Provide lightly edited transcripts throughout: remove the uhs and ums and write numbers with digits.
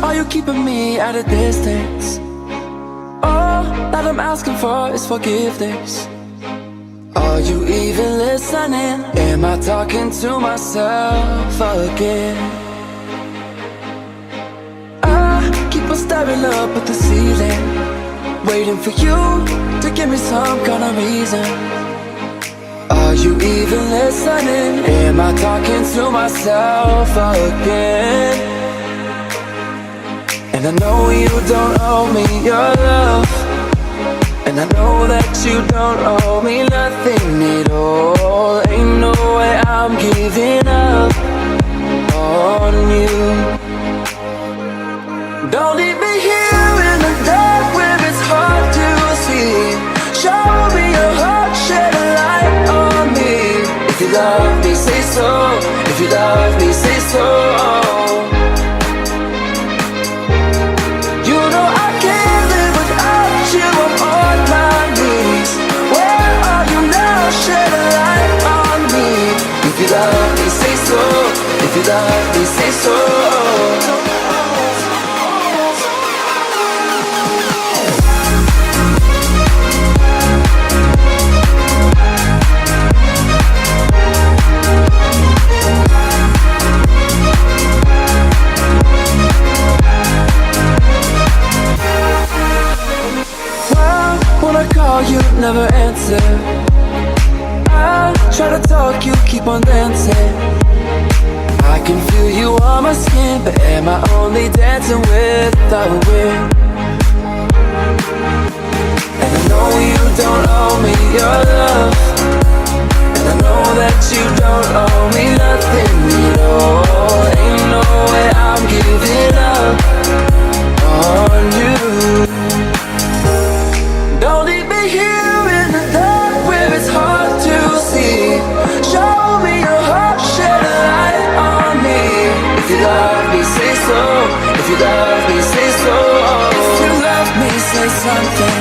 Are you keeping me at a distance? All that I'm asking for is forgiveness. Are you even listening? Am I talking to myself again? I keep on staring up at the ceiling, waiting for you to give me some kind of reason. Are you even listening? Am I talking to myself again? And I know you don't owe me your love, and I know that you don't owe me nothing at all. Ain't no way I'm giving up on you. Don't leave me here in the dark where it's hard to see. Show me your heart, shed a light on me. If you love me, say so. If you love me, say so. You know I can't live without you. I'm on my knees. Where are you now? Shed a light on me. If you love me, say so. If you love me, say so. When I call you, never answer. I try to talk, you keep on dancing. I can feel you on my skin, but am I only dancing with the wind? And I know you don't owe me your love, and I know that you don't owe me nothing at all. Ain't no way I'm giving up on you. Don't leave me here in the dark where it's hard to see. Show me your heart, shed a light on me. If you love me, say so. If you love me, say so. If you love me, say something.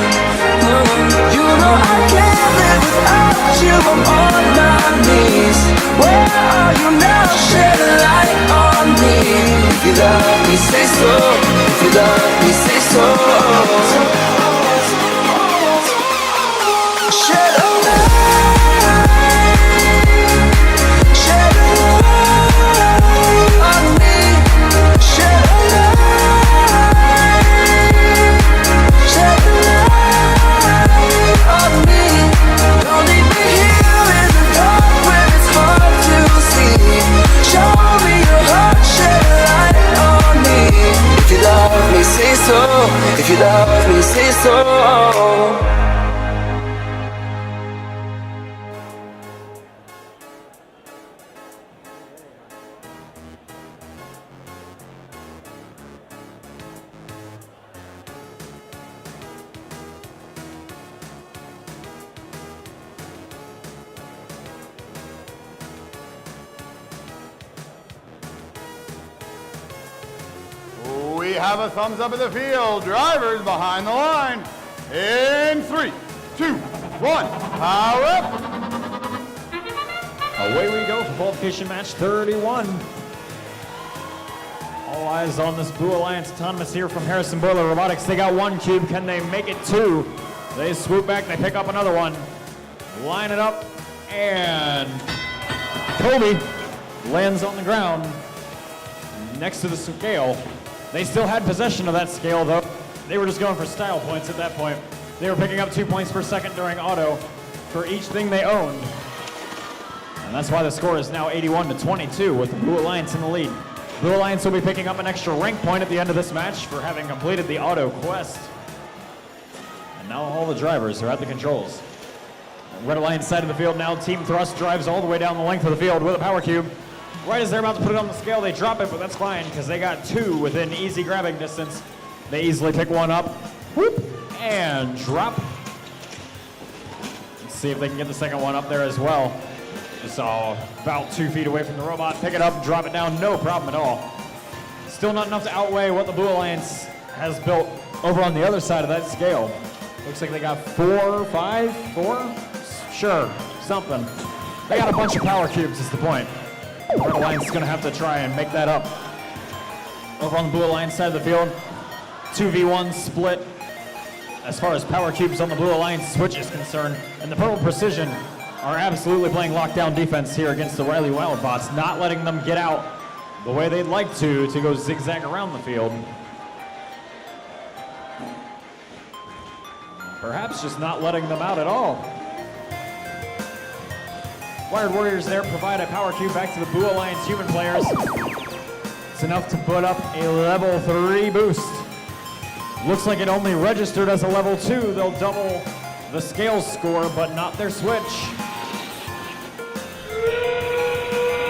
You know I can't live without you. I'm on my knees. Where are you now? Shed a light on me. If you love me, say so. If you love me, say so. Shed a light, shed a light on me. Shed a light, shed a light on me. Don't leave me here in the dark where it's hard to see. Show me your heart, shed a light on me. If you love me, say so. If you love me, say so. We have a thumbs up in the field. Drivers behind the line. In 3, 2, 1, power up. Away we go for qualification match 31. All eyes on this Blue Alliance Autonomous here from Harrison Boiler Robotics. They got one cube. Can they make it two? They swoop back. They pick up another one. Line it up. And Kobe lands on the ground next to the scale. They still had possession of that scale, though. They were just going for style points at that point. They were picking up 2 points per second during auto for each thing they owned. And that's why the score is now 81-22 with the Blue Alliance in the lead. Blue Alliance will be picking up an extra rank point at the end of this match for having completed the auto quest. And now all the drivers are at the controls. Red Alliance side of the field now, Team Thrust drives all the way down the length of the field with a power cube. Right as they're about to put it on the scale, they drop it, but that's fine because they got two within easy grabbing distance. They easily pick one up, whoop, and drop. Let's see if they can get the second one up there as well. Just about 2 feet away from the robot. Pick it up, drop it down, no problem at all. Still not enough to outweigh what the Blue Alliance has built over on the other side of that scale. Looks like they got 4, 5, 4? Sure, something. They got a bunch of power cubes is the point. Red Alliance is gonna have to try and make that up. Over on the Blue Alliance side of the field, 2v1 split as far as power cubes on the Blue Alliance switch is concerned. And the Purple Precision are absolutely playing lockdown defense here against the Riley Wildbots, not letting them get out the way they'd like to go zigzag around the field. Perhaps just not letting them out at all. Wired Warriors there provide a power cube back to the Blue Alliance human players. It's enough to put up a level 3 boost. Looks like it only registered as a level 2. They'll double the scale score, but not their switch.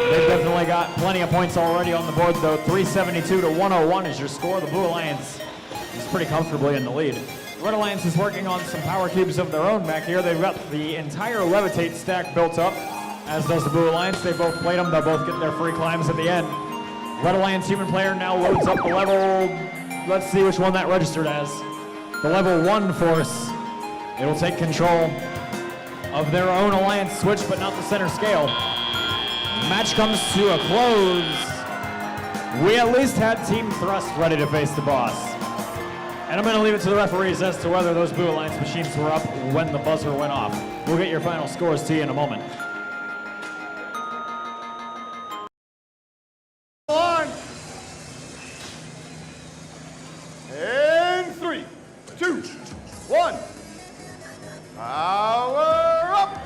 They've definitely got plenty of points already on the board, though. 372 to 101 is your score. The Blue Alliance is pretty comfortably in the lead. The Red Alliance is working on some power cubes of their own back here. They've got the entire Levitate stack built up, as does the Blue Alliance. They both played them. They'll both get their free climbs at the end. Red Alliance human player now loads up the level. Let's see which one that registered as. The level 1 force. It will take control of their own Alliance switch, but not the center scale. Match comes to a close. We at least had Team Thrust ready to face the boss. And I'm going to leave it to the referees as to whether those Blue Alliance machines were up when the buzzer went off. We'll get your final scores to you in a moment. Line. In 3, 2, 1. Power up.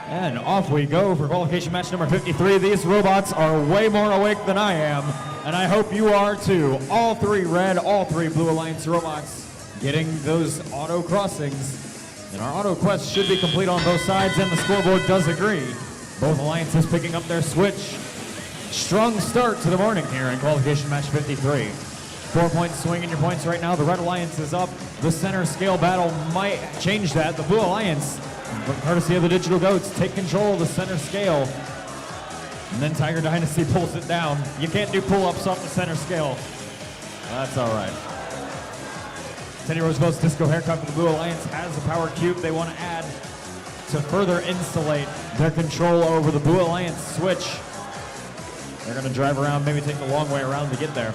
And off we go for qualification match number 53. These robots are way more awake than I am, and I hope you are too. All 3 red, all 3 Blue Alliance robots getting those auto crossings. And our auto quest should be complete on both sides, and the scoreboard does agree. Both alliances picking up their switch. Strong start to the morning here in qualification match 53. 4-point swing in your points right now. The Red Alliance is up. The center scale battle might change that. The Blue Alliance, courtesy of the Digital Goats, take control of the center scale. And then Tiger Dynasty pulls it down. You can't do pull-ups off the center scale. That's all right. Teddy Roosevelt's Disco Haircut for the Blue Alliance has a power cube they want to add to further insulate their control over the Blue Alliance switch. They're going to drive around, maybe take the long way around to get there.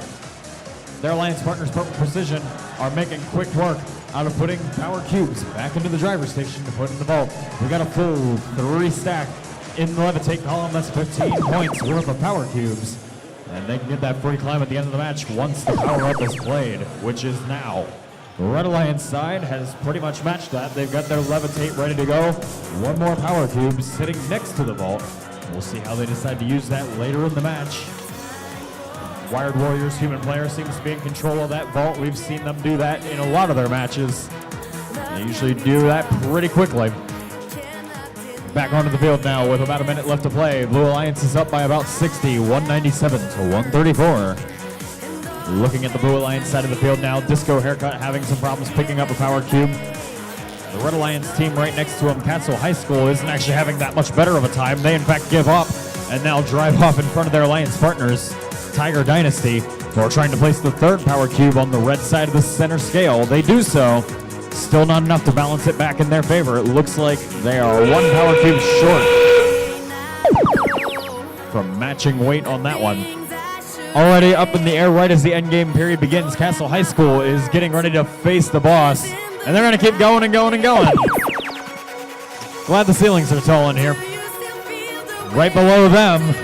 Their alliance partners, Purple Precision, are making quick work out of putting power cubes back into the driver's station to put in the vault. We got a full 3 stack in the Levitate column. That's 15 points worth of power cubes. And they can get that free climb at the end of the match once the power up is played, which is now. The Red Alliance side has pretty much matched that. They've got their Levitate ready to go. 1 more power cube sitting next to the vault. We'll see how they decide to use that later in the match. Wired Warriors human player seems to be in control of that vault. We've seen them do that in a lot of their matches. They usually do that pretty quickly. Back onto the field now with about a minute left to play. Blue Alliance is up by about 60, 197 to 134. Looking at the Blue Alliance side of the field now, Disco Haircut having some problems picking up a power cube. The Red Alliance team right next to him, Castle High School, isn't actually having that much better of a time. They in fact give up and now drive off in front of their alliance partners, Tiger Dynasty, who are trying to place the 3rd power cube on the red side of the center scale. They do so, still not enough to balance it back in their favor. It looks like they are 1 power cube short from matching weight on that one. Already up in the air right as the end game period begins. Castle High School is getting ready to face the boss, and they're going to keep going and going and going. Glad the ceilings are tall in here. Right below them,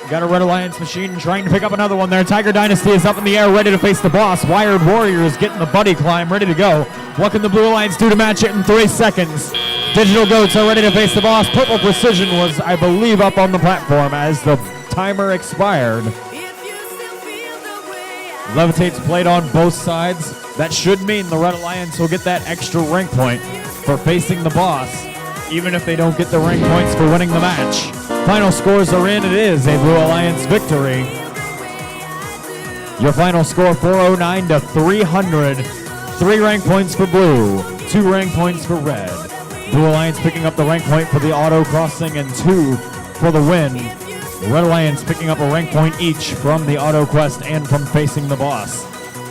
got a Red Alliance machine trying to pick up another one there. Tiger Dynasty is up in the air ready to face the boss. Wired Warriors getting the buddy climb ready to go. What can the Blue Alliance do to match it in 3 seconds? Digital Goats are ready to face the boss. Purple Precision was, I believe, up on the platform as the timer expired. Levitate's played on both sides. That should mean the Red Alliance will get that extra rank point for facing the boss, even if they don't get the rank points for winning the match. Final scores are in. It is a Blue Alliance victory. Your final score, 409 to 300. 3 rank points for blue, 2 rank points for red. Blue Alliance picking up the rank point for the auto crossing and 2 for the win. Red Alliance picking up a rank point each from the auto quest and from facing the boss.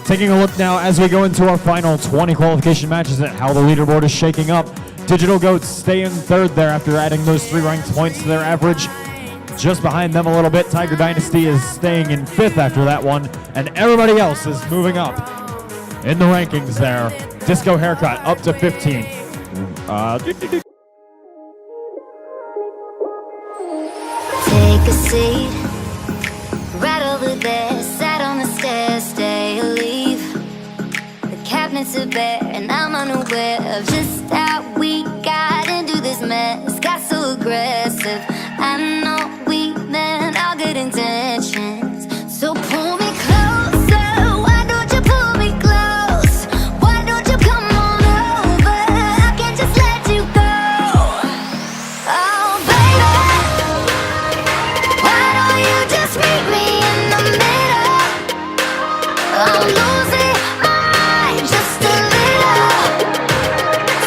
Taking a look now as we go into our final 20 qualification matches at how the leaderboard is shaking up. Digital Goats stay in 3rd there after adding those 3 ranked points to their average. just behind them a little bit. Tiger Dynasty is staying in 5th after that one, and everybody else is moving up in the rankings there. Disco Haircut up to 15. Take a seat right over there, sat on the stairs, stay or leave. The cabinets are bare and I'm unaware of just how we got into this mess. Got so aggressive, I know we meant all good intentions. So pull me closer, why don't you pull me close? Why don't you come on over? I can't just let you go. Oh baby, why don't you just meet me in the middle? I'm losing my mind just a little.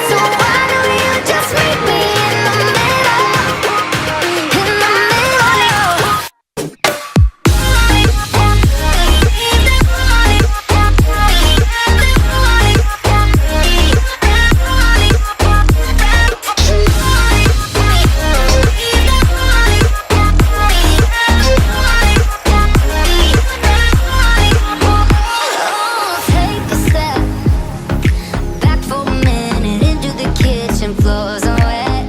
So why don't you just meet me in the middle? In the Take a step back for a minute into the kitchen. Floors are wet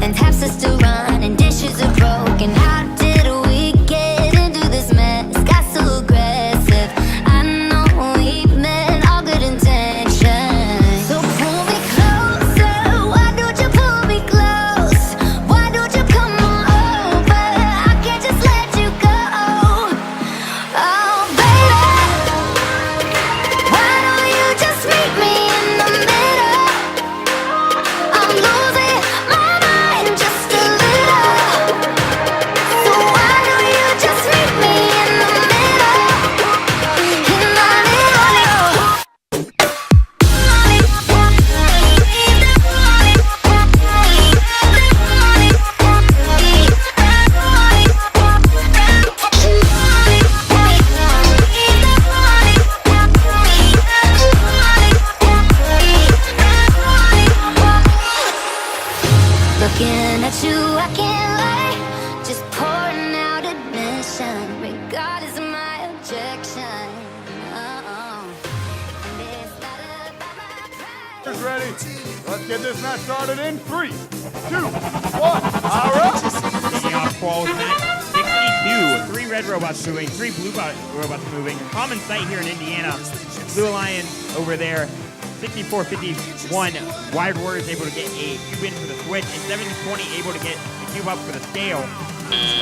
and taps are still running, dishes are broken. How did we get into this mess? Got so aggressive, I know we meant all good intentions. So pull me closer, why don't you pull me close? Why don't you come on over? I can't just let you go. Oh baby, why don't you just meet me in the middle? I'm losing my mind just a little. So why don't you just meet me in the middle? In the Looking at you, I can't lie. Just pouring out admission, regardless of my objection. And it's not about my pride. Is ready? Let's get this match started in 3, 2, 1. Power up. Taking off Qualls match 62. 3 red robots moving, 3 blue robots moving. Common sight here in Indiana. Blue Alliance over there. 64-51. Wired Warriors able to get a cube in for the switch, and 720 able to get the cube up for the scale.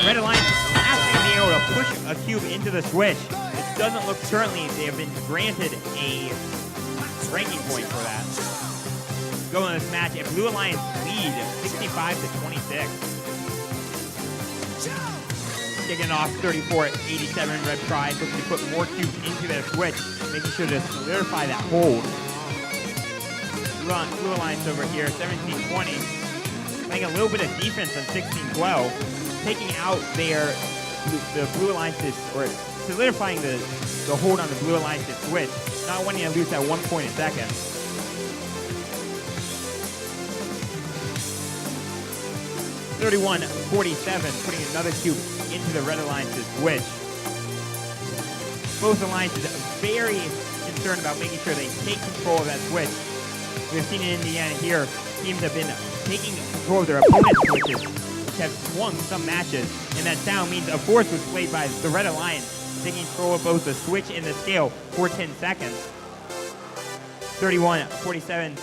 Red Alliance last thing being able to push a cube into the switch. It doesn't look currently they have been granted a ranking point for that. Going in this match, and Blue Alliance lead 65-26. Kicking off 34-87, Red Pride looking to put more cubes into their switch, making sure to solidify that hold. Blue Alliance over here, 17-20, playing a little bit of defense on 16-12, taking out the Blue Alliance's, or solidifying the hold on the Blue Alliance's switch, not wanting to lose that 1 point a second. (31-47), putting another cube into the Red Alliance's switch. Both alliances are very concerned about making sure they take control of that switch. We've seen in Indiana here, teams have been taking control of their opponent's switches, which have swung some matches, and that sound means a fourth was played by the Red Alliance, taking control of both the switch and the scale for 10 seconds. 31-47,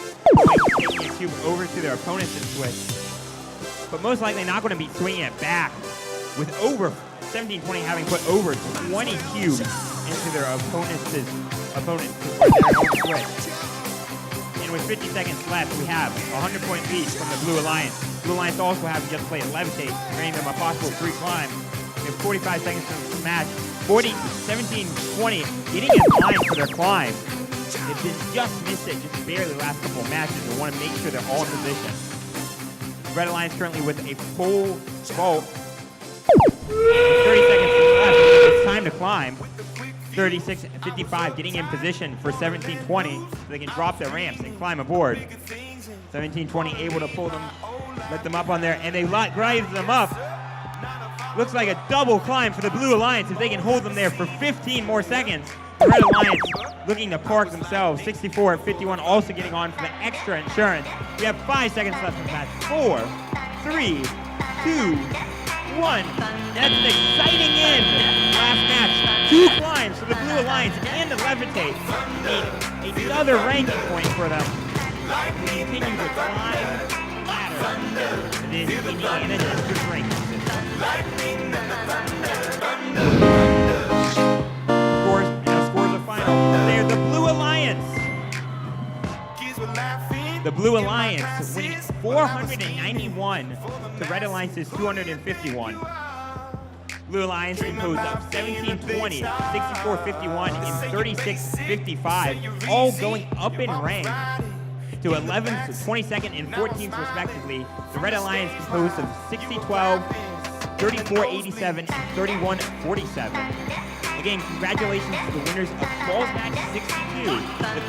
taking a cube over to their opponent's switch, but most likely not going to be swinging it back, with over 17-20 having put over 20 cubes into their opponent's switch. And with 50 seconds left, we have a 100-point lead from the Blue Alliance. Blue Alliance also having just played Levitate, granting them a possible free climb. We have 45 seconds to the match. 17-20, getting in line for their climb. They've just missed it, just barely the last couple of matches. They want to make sure they're all in position. Red Alliance currently with a full vault. 30 seconds left. It's time to climb. 36-55, getting in position for 17-20 so they can drop their ramps and climb aboard. 17-20 able to pull them, let them up on there, and they rise them up. Looks like a double climb for the Blue Alliance if they can hold them there for 15 more seconds. The Red Alliance looking to park themselves. 64 at 51 also getting on for the extra insurance. We have 5 seconds left in the match. 4, 3, 2, 1. That's an exciting end. Last match. 2 climbs for the Blue Alliance and the Levitate. Need another ranking point for them. We continue to climb the ladder. It is Indiana District ranking system. Scores are final. They're the Blue Alliance. The Blue Alliance winning 491 to Red Alliance's 251. Blue Alliance composed of 1720, 6451, and 3655, all going up in rank to 11th, 22nd, and 14th respectively. The Red Alliance composed of 6012, 3487, and 3147. Again, congratulations to the winners of Falls Match 62. The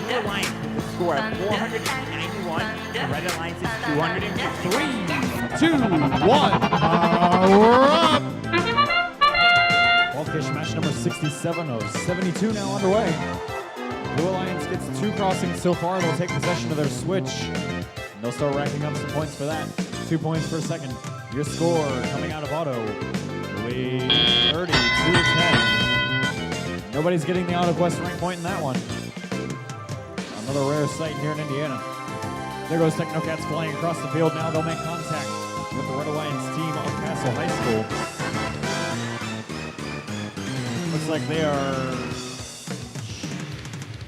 Blue Alliance with a score of 491, the Red Alliance is 253. 2, 1. We're up. Qualification match number 67 of 72 now underway. Blue Alliance gets 2 crossings so far. They'll take possession of their switch. And they'll start racking up some points for that. 2 points per second. Your score coming out of auto. Lead 30-10. Nobody's getting the out of West rank point in that one. Another rare sight here in Indiana. There goes Technocats flying across the field now. They'll make contact with the Red Alliance team of Castle High School. Looks like they are...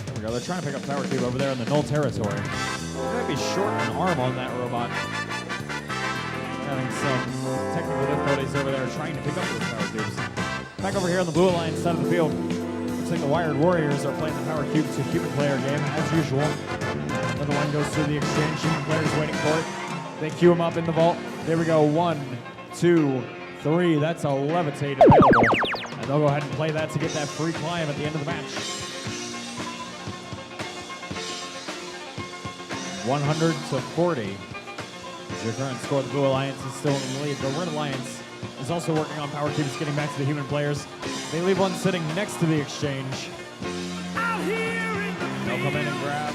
There we go. They're trying to pick up Power Cube over there in the null territory. They might be short an arm on that robot. Having some technical difficulties over there trying to pick up those Power Cubes. Back over here on the Blue Alliance side of the field. Looks like the Wired Warriors are playing the Power Cube to human player game as usual. Another one goes through the exchange. Human players waiting for it. They queue him up in the vault. There we go. 1, 2, 3. That's a Levitate available. And they'll go ahead and play that to get that free climb at the end of the match. 100-40 is your current score. The Blue Alliance is still in the lead. The Red Alliance is also working on Power Cubes, getting back to the human players. They leave one sitting next to the exchange. They'll come in and grab.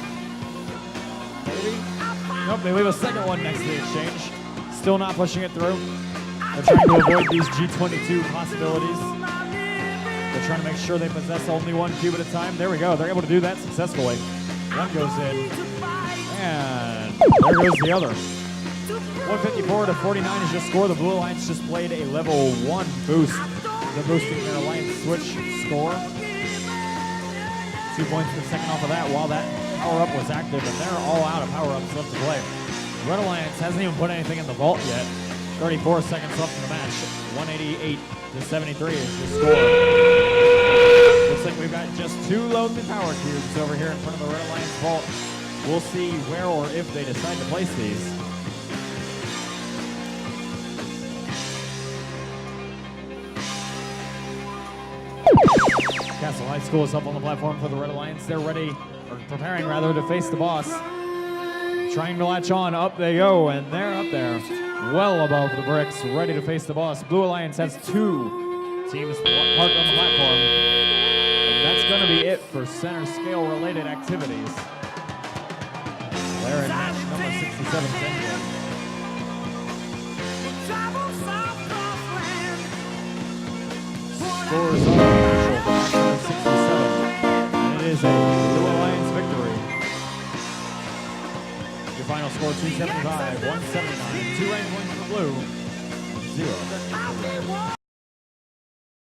Maybe? Nope, they leave a second one next to the exchange. Still not pushing it through. They're trying to avoid these G22 possibilities. They're trying to make sure they possess only 1 cube at a time. There we go. They're able to do that successfully. One goes in. And there goes the other. 154-49 is your score. The Blue Alliance just played a level 1 boost. They're boosting their Alliance switch score. 2 points per second off of that while that power-up was active, and they're all out of power-ups left to play. Red Alliance hasn't even put anything in the vault yet. 34 seconds left in the match. 188-73 is the score. Looks like we've got just 2 lonely Power Cubes over here in front of the Red Alliance vault. We'll see where or if they decide to place these. Castle High School is up on the platform for the Red Alliance. They're ready, or preparing rather, to face the boss. Trying to latch on. Up they go, and they're up there. Well above the bricks, ready to face the boss. Blue Alliance has 2 teams parked on the platform. And that's going to be it for center scale related activities. They're in match number 67 Central. Scores are match number 67. And it is a Blue Alliance victory. Your final score 275, 179. 2 rank points for Blue, 0